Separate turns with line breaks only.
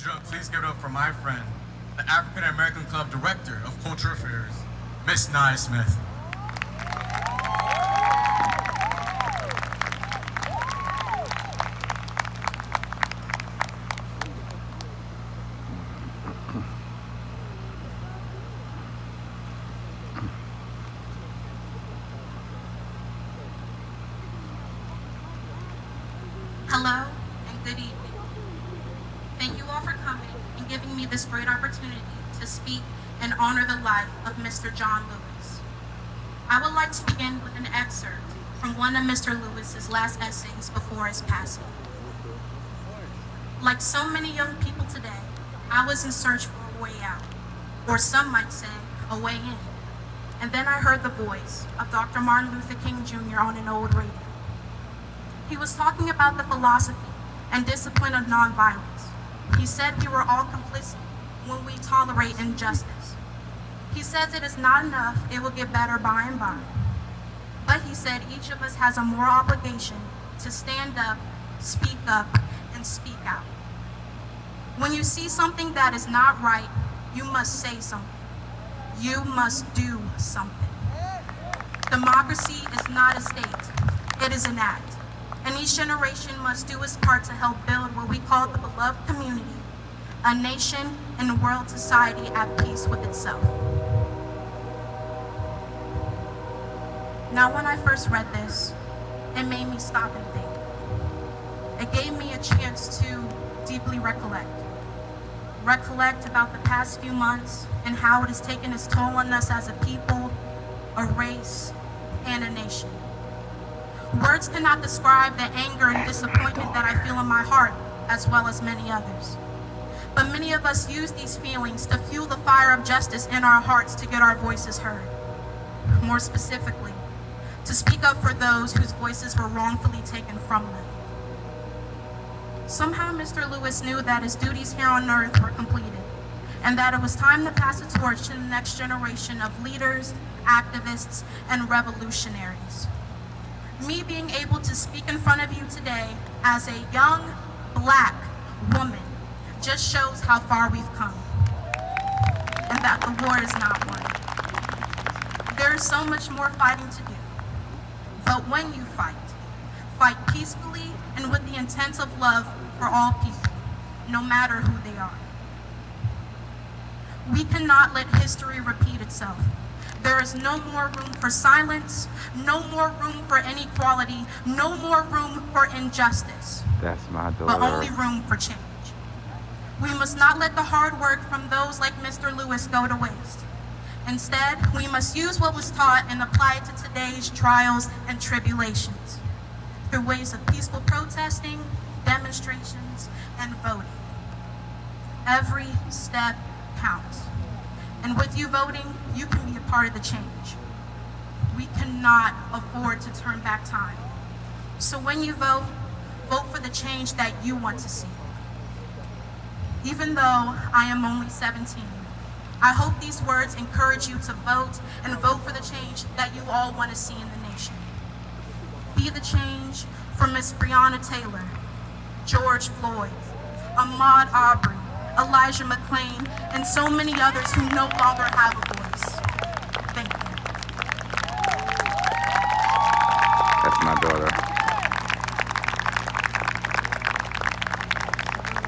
drum, please give it up for my friend, the African American Club Director of Culture Affairs, Miss Nia Smith.
Hello and good evening. Thank you all for coming and giving me this great opportunity to speak and honor the life of Mr. John Lewis. I would like to begin with an excerpt from one of Mr. Lewis's last essays before his passing. Like so many young people today, I was in search for a way out, or some might say, a way in. And then I heard the voice of Dr. Martin Luther King Jr. on an old radio. He was talking about the philosophy and discipline of nonviolence. He said we were all complicit when we tolerate injustice. He says it is not enough, it will get better by and by. But he said each of us has a moral obligation to stand up, and speak out. When you see something that is not right, you must say something. You must do something. Democracy is not a state, it is an act. And each generation must do its part to help build what we call the beloved community, a nation and a world society at peace with itself. Now, when I first read this, it made me stop and think. It gave me a chance to deeply recollect about the past few months and how it has taken its toll on us as a people, a race, and a nation. Words cannot describe the anger and disappointment that I feel in my heart, as well as many others. But many of us use these feelings to fuel the fire of justice in our hearts to get our voices heard. More specifically, to speak up for those whose voices were wrongfully taken from them. Somehow Mr. Lewis knew that his duties here on earth were completed, and that it was time to pass the torch to the next generation of leaders, activists, and revolutionaries. Me being able to speak in front of you today as a young Black woman just shows how far we've come, and that the war is not won. There is so much more fighting to do. But when you fight peacefully and with the intent of love for all people, no matter who they are. We cannot let history repeat itself. There is no more room for silence, no more room for inequality, no more room for injustice.
That's my daughter.
But only room for change. We must not let the hard work from those like Mr. Lewis go to waste. Instead, we must use what was taught and apply it to today's trials and tribulations through ways of peaceful protesting, demonstrations, and voting. Every step counts. And with you voting, you can be a part of the change. We cannot afford to turn back time. So when you vote, vote for the change that you want to see. Even though I am only 17, I hope these words encourage you to vote and vote for the change that you all want to see in the nation. Be the change for Miss Breonna Taylor, George Floyd, Ahmaud Arbery, Elijah McClain, and so many others who no longer have a voice. Thank you.
That's my daughter.